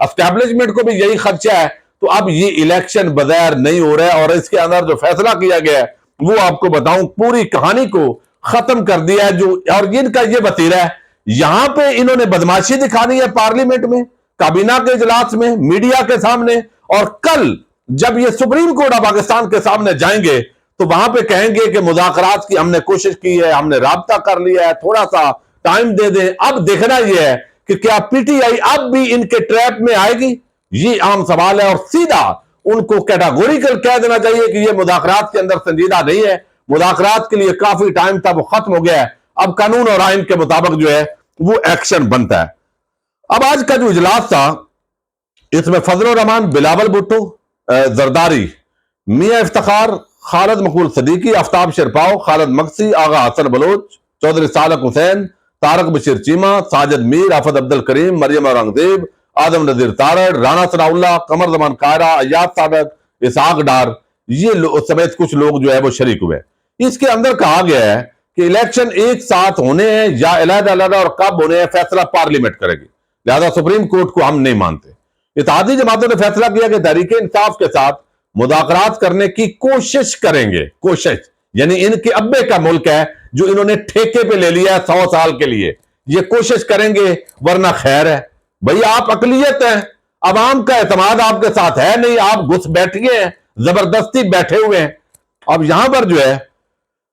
Establishment کو بھی یہی خدشہ ہے. تو اب یہ الیکشن بغیر نہیں ہو رہا ہے اور اس کے اندر جو فیصلہ کیا گیا ہے وہ آپ کو بتاؤں پوری کہانی کو ختم کر دیا ہے. جو اور ان کا یہ وتیرہ ہے, یہاں پہ انہوں نے بدماشی دکھانی ہے پارلیمنٹ میں, کابینہ کے اجلاس میں, میڈیا کے سامنے, اور کل جب یہ سپریم کورٹ آف پاکستان کے سامنے جائیں گے تو وہاں پہ کہیں گے کہ مذاکرات کی ہم نے کوشش کی ہے, ہم نے رابطہ کر لیا ہے, تھوڑا سا ٹائم دے دیں. اب دیکھنا یہ ہے کہ کیا پی ٹی آئی اب بھی ان کے ٹریپ میں آئے گی, یہ عام سوال ہے. اور سیدھا ان کو کیٹاگوریکل کہہ دینا چاہیے کہ یہ مذاکرات کے اندر سنجیدہ نہیں ہے, مذاکرات کے لیے کافی ٹائم تھا, وہ ختم ہو گیا ہے, اب قانون اور آئین کے مطابق جو ہے وہ ایکشن بنتا ہے. اب آج کا جو اجلاس تھا اس میں فضل الرحمان, بلاول بھٹو, زرداری, میاں افتخار, خالد مقبول صدیقی, آفتاب شرپاؤ, خالد مقصی, آغا حسن بلوچ, چودھری صالح حسین, طارق بشیر چیمہ, ساجد میر, آفت عبد الکریم, مریم اورنگزیب, آدم نذیر تارڑ, رانا ثناء اللہ, قمر زمان قاہرہ, ایاز صادق, اسحاق ڈار, یہ سمیت کچھ لوگ جو ہے وہ شریک ہوئے. اس کے اندر کہا گیا ہے کہ الیکشن ایک ساتھ ہونے ہیں یا علیحدہ علیحدہ اور کب ہونے ہیں فیصلہ پارلیمنٹ کرے گی, لہذا سپریم کورٹ کو ہم نہیں مانتے. اتحادی جماعتوں نے فیصلہ کیا کہ تحریک انصاف کے ساتھ مذاکرات کرنے کی کوشش کریں گے. کوشش یعنی ان کے ابے کا ملک ہے جو انہوں نے ٹھیکے پہ لے لیا ہے 100 سال کے لیے, یہ کوشش کریں گے ورنہ خیر ہے. بھئی آپ اقلیت ہیں, عوام کا اعتماد آپ کے ساتھ ہے نہیں, آپ گھس بیٹھیے ہیں, زبردستی بیٹھے ہوئے ہیں. اب یہاں پر جو ہے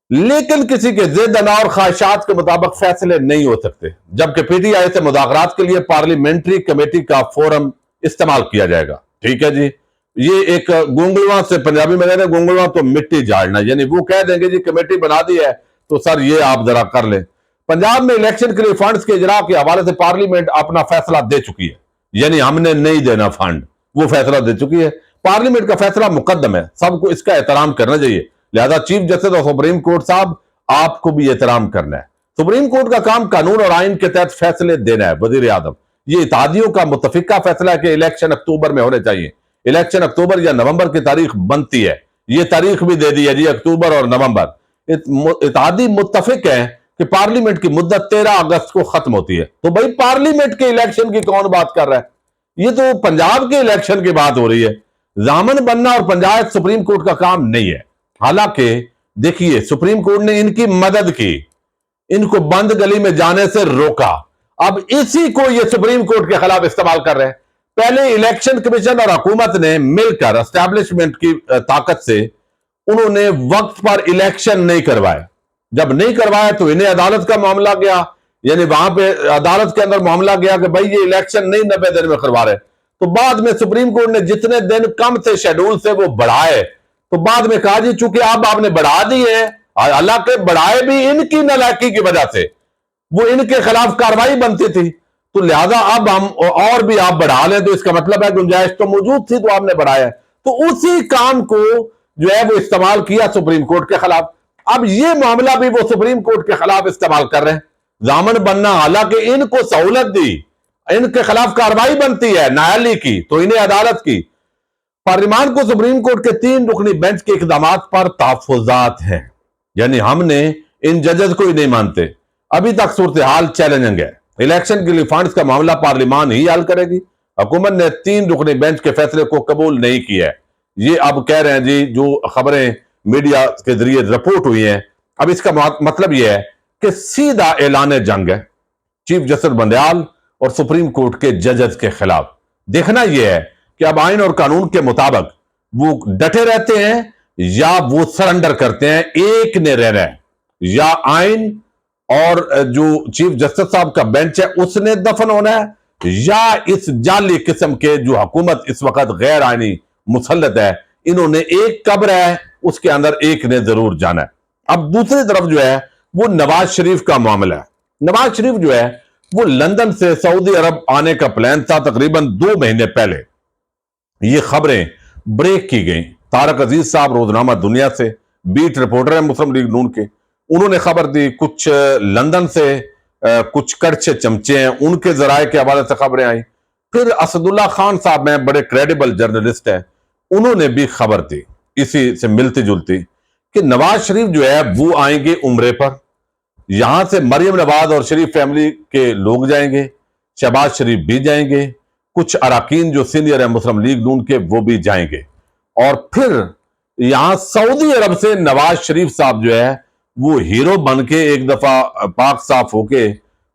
لیکن کسی کے ضد اور خواہشات کے مطابق فیصلے نہیں ہو سکتے, جبکہ پی ٹی آئی سے مذاکرات کے لیے پارلیمنٹری کمیٹی کا فورم استعمال کیا جائے گا. ٹھیک ہے جی, یہ ایک گونگلواں سے پنجابی میں کہتے ہیں گونگلواں تو مٹی جھاڑنا, یعنی وہ کہہ دیں گے جی کمیٹی بنا دی ہے تو سر یہ آپ ذرا کر لیں. پنجاب میں الیکشن کے لیے فنڈز کے اجراء کے حوالے سے پارلیمنٹ اپنا فیصلہ دے چکی ہے, یعنی ہم نے نہیں دینا فنڈ, وہ فیصلہ دے چکی ہے. پارلیمنٹ کا فیصلہ مقدم ہے, سب کو اس کا احترام کرنا چاہیے, لہذا چیف جسٹس اور سپریم کورٹ صاحب آپ کو بھی احترام کرنا ہے. سپریم کورٹ کا کام قانون اور آئین کے تحت فیصلے دینا ہے. وزیر اعظم, یہ اتحادیوں کا متفقہ فیصلہ ہے کہ الیکشن اکتوبر میں ہونے چاہیے. الیکشن اکتوبر یا نومبر کی تاریخ بنتی ہے, یہ تاریخ بھی دے دی ہے جی, اکتوبر اور نومبر. اتحادی متفق ہیں کہ پارلیمنٹ کی مدت 13 اگست کو ختم ہوتی ہے. تو بھائی پارلیمنٹ کے الیکشن کی کون بات کر رہا ہے, یہ تو پنجاب کے الیکشن کی بات ہو رہی ہے. ضامن بننا اور پنجایت سپریم کورٹ کا کام نہیں ہے. حالانکہ دیکھیے سپریم کورٹ نے ان کی مدد کی, ان کو بند گلی میں جانے سے روکا, اب اسی کو یہ سپریم کورٹ کے خلاف استعمال کر رہے ہیں. پہلے الیکشن کمیشن اور حکومت نے مل کر اسٹیبلشمنٹ کی طاقت سے انہوں نے وقت پر الیکشن نہیں کروائے. جب نہیں کروایا تو انہیں عدالت کا معاملہ گیا, یعنی وہاں پہ عدالت کے اندر معاملہ گیا کہ بھائی یہ الیکشن نہیں 90 دن میں کروا رہے. تو بعد میں سپریم کورٹ نے جتنے دن کم تھے شیڈول سے وہ بڑھائے, تو بعد میں کہا جی چونکہ آپ نے بڑھا دیے, حالانکہ بڑھائے بھی ان کی نالائکی کی وجہ سے, وہ ان کے خلاف کاروائی بنتی تھی, تو لہذا اب ہم اور بھی آپ بڑھا لیں, تو اس کا مطلب ہے گنجائش تو موجود تھی تو آپ نے بڑھایا. تو اسی کام کو جو ہے وہ استعمال کیا سپریم کورٹ کے خلاف. اب یہ معاملہ بھی وہ سپریم کورٹ کے خلاف استعمال کر رہے ہیں. ضامن بننا, حالانکہ ان کو سہولت دی, ان کے خلاف کاروائی بنتی ہے نااہلی کی, تو انہیں عدالت کی. پارلیمان کو سپریم کورٹ کے 3 رکنی بینچ کے اقدامات پر تحفظات ہیں, یعنی ہم نے ان ججز کو ہی نہیں مانتے. ابھی تک صورتحال چیلنجنگ ہے. الیکشن کے لیے فنڈز کا معاملہ پارلیمان ہی حل کرے گی. حکومت نے 3 رکنی بینچ کے فیصلے کو قبول نہیں کیا ہے. یہ اب کہہ رہے ہیں جی, جو خبریں میڈیا کے ذریعے رپورٹ ہوئی ہیں, اب اس کا مطلب یہ ہے کہ سیدھا اعلان جنگ ہے چیف جسٹس بندیال اور سپریم کورٹ کے ججز کے خلاف. دیکھنا یہ ہے کہ اب آئین اور قانون کے مطابق وہ ڈٹے رہتے ہیں یا وہ سرنڈر کرتے ہیں. ایک نے رہنا ہے, یا آئین اور جو چیف جسٹس صاحب کا بینچ ہے اس نے دفن ہونا ہے, یا اس جعلی قسم کے جو حکومت اس وقت غیر آئینی مسلط ہے, انہوں نے ایک قبر ہے اس کے اندر ایک نے ضرور جانا ہے. اب دوسری طرف جو ہے وہ نواز شریف کا معاملہ ہے. نواز شریف جو ہے وہ لندن سے سعودی عرب آنے کا پلان تھا تقریباً 2 مہینے پہلے. یہ خبریں بریک کی گئیں. طارق عزیز صاحب روزنامہ دنیا سے بیٹ رپورٹر ہیں مسلم لیگ نون کے, انہوں نے خبر دی. کچھ لندن سے کچھ کڑچے چمچے ہیں, ان کے ذرائع کے حوالے سے خبریں آئیں. پھر اسد اللہ خان صاحب ہیں, بڑے کریڈیبل جرنلسٹ ہیں, انہوں نے بھی خبر دی اسی سے ملتی جلتی کہ نواز شریف جو ہے وہ آئیں گے عمرے پر. یہاں سے مریم نواز اور شریف فیملی کے لوگ جائیں گے, شہباز شریف بھی جائیں گے, کچھ اراکین جو سینئر ہیں مسلم لیگ نون کے وہ بھی جائیں گے، اور پھر یہاں سعودی عرب سے نواز شریف صاحب جو ہے وہ ہیرو بن کے ایک دفعہ پاک صاف ہو کے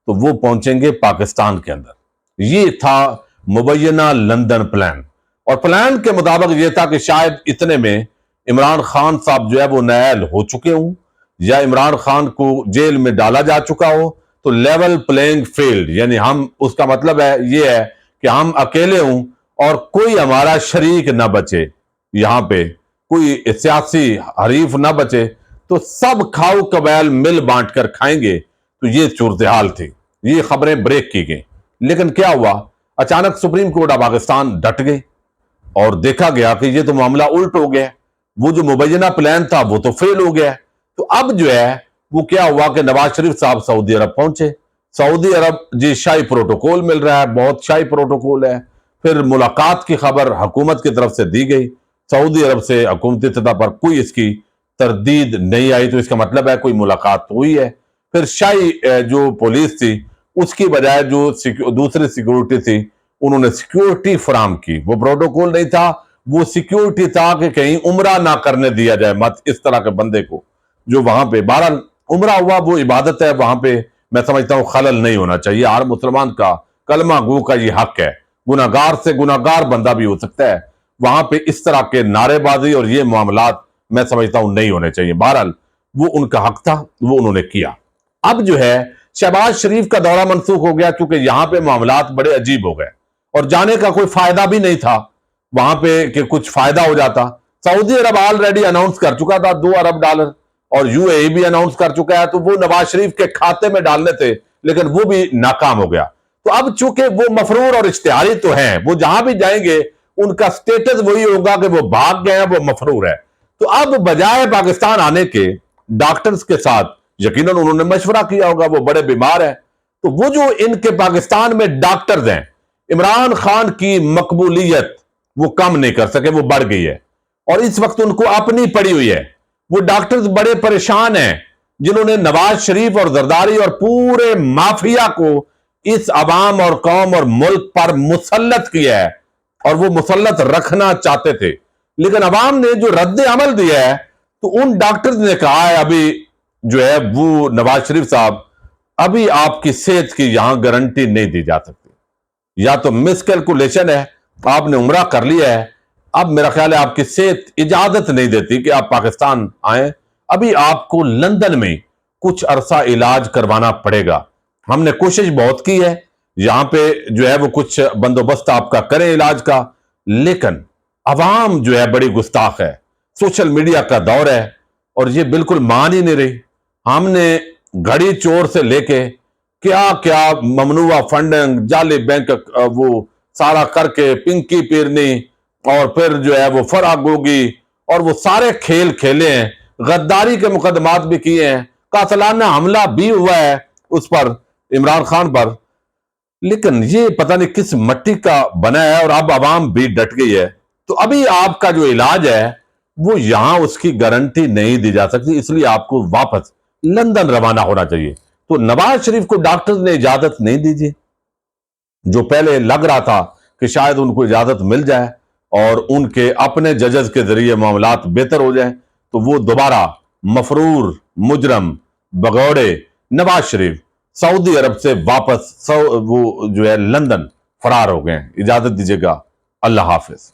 تو وہ پہنچیں گے پاکستان کے اندر۔ یہ تھا مبینہ لندن پلان، اور پلان کے مطابق یہ تھا کہ شاید اتنے میں عمران خان صاحب جو ہے وہ نائل ہو چکے ہوں، یا عمران خان کو جیل میں ڈالا جا چکا ہو، تو لیول پلینگ فیلڈ، یعنی ہم اس کا مطلب ہے یہ ہے کہ ہم اکیلے ہوں اور کوئی ہمارا شریک نہ بچے، یہاں پہ کوئی سیاسی حریف نہ بچے، تو سب کھاؤ قبیل مل بانٹ کر کھائیں گے۔ تو یہ صورتحال تھی، یہ خبریں بریک کی گئیں۔ لیکن کیا ہوا، اچانک سپریم کورٹ آف پاکستان ڈٹ گئی اور دیکھا گیا کہ یہ تو معاملہ الٹ ہو گیا، وہ جو مبینہ پلان تھا وہ تو فیل ہو گیا۔ تو اب جو ہے وہ کیا ہوا کہ نواز شریف صاحب سعودی عرب پہنچے۔ سعودی عرب جی شاہی پروٹوکول مل رہا ہے، بہت شاہی پروٹوکول ہے۔ پھر ملاقات کی خبر حکومت کی طرف سے دی گئی، سعودی عرب سے حکومتی سطح پر کوئی اس کی تردید نہیں آئی، تو اس کا مطلب ہے کوئی ملاقات ہوئی ہے۔ پھر شاہی جو پولیس تھی اس کی بجائے جو دوسری سیکیورٹی تھی انہوں نے سیکیورٹی فراہم کی، وہ پروٹوکول نہیں تھا، وہ سیکیورٹی تھا کہ کہیں عمرہ نہ کرنے دیا جائے مت اس طرح کے بندے کو جو وہاں پہ۔ بہرحال عمرہ ہوا، وہ عبادت ہے، وہاں پہ میں سمجھتا ہوں خلل نہیں ہونا چاہیے، ہر مسلمان کا کلمہ گو کا یہ حق ہے، گناہگار سے گناہگار بندہ بھی ہو سکتا ہے، وہاں پہ اس طرح کے نعرے بازی اور یہ معاملات میں سمجھتا ہوں نہیں ہونے چاہیے۔ بہرحال وہ ان کا حق تھا، وہ انہوں نے کیا۔ اب جو ہے شہباز شریف کا دورہ منسوخ ہو گیا کیونکہ یہاں پہ معاملات بڑے عجیب ہو گئے اور جانے کا کوئی فائدہ بھی نہیں تھا وہاں پہ کہ کچھ فائدہ ہو جاتا۔ سعودی عرب آلریڈی اناؤنس کر چکا تھا $2 ارب، اور یو اے ای بھی اناؤنس کر چکا ہے، تو وہ نواز شریف کے کھاتے میں ڈالنے تھے لیکن وہ بھی ناکام ہو گیا۔ تو اب چونکہ وہ مفرور اور اشتہاری تو ہیں، وہ جہاں بھی جائیں گے ان کا سٹیٹس وہی ہوگا کہ وہ بھاگ گئے ہیں، وہ مفرور ہے۔ تو اب بجائے پاکستان آنے کے ڈاکٹرز کے ساتھ یقیناً انہوں نے مشورہ کیا ہوگا، وہ بڑے بیمار ہیں، تو وہ جو ان کے پاکستان میں ڈاکٹرز ہیں، عمران خان کی مقبولیت وہ کم نہیں کر سکے، وہ بڑھ گئی ہے، اور اس وقت ان کو اپنی پڑی ہوئی ہے۔ وہ ڈاکٹرز بڑے پریشان ہیں جنہوں نے نواز شریف اور زرداری اور پورے مافیا کو اس عوام اور قوم اور ملک پر مسلط کیا ہے، اور وہ مسلط رکھنا چاہتے تھے، لیکن عوام نے جو رد عمل دیا ہے تو ان ڈاکٹرز نے کہا ہے ابھی جو ہے وہ نواز شریف صاحب ابھی آپ کی صحت کی یہاں گارنٹی نہیں دی جا سکتی، یا تو مس کیلکولیشن ہے، آپ نے عمرہ کر لیا ہے، اب میرا خیال ہے آپ کی صحت اجازت نہیں دیتی کہ آپ پاکستان آئیں، ابھی آپ کو لندن میں کچھ عرصہ علاج کروانا پڑے گا۔ ہم نے کوشش بہت کی ہے یہاں پہ جو ہے وہ کچھ بندوبست آپ کا کریں علاج کا، لیکن عوام جو ہے بڑی گستاخ ہے، سوشل میڈیا کا دور ہے اور یہ بالکل مان ہی نہیں رہی۔ ہم نے گھڑی چور سے لے کے کیا کیا ممنوعہ فنڈنگ، جعلی بینک وہ سارا کر کے پنکی پیرنی، اور پھر جو ہے وہ فرا گوگی، اور وہ سارے کھیل کھیلے ہیں، غداری کے مقدمات بھی کیے ہیں، قاتلانہ حملہ بھی ہوا ہے اس پر، عمران خان پر، لیکن یہ پتہ نہیں کس مٹی کا بنا ہے، اور اب عوام بھی ڈٹ گئی ہے۔ تو ابھی آپ کا جو علاج ہے وہ یہاں اس کی گارنٹی نہیں دی جا سکتی، اس لیے آپ کو واپس لندن روانہ ہونا چاہیے۔ تو نواز شریف کو ڈاکٹرز نے اجازت نہیں دیجیے، جو پہلے لگ رہا تھا کہ شاید ان کو اجازت مل جائے اور ان کے اپنے ججز کے ذریعے معاملات بہتر ہو جائیں، تو وہ دوبارہ مفرور مجرم بگوڑے نواز شریف سعودی عرب سے واپس وہ جو ہے لندن فرار ہو گئے ہیں۔ اجازت دیجیے گا، اللہ حافظ۔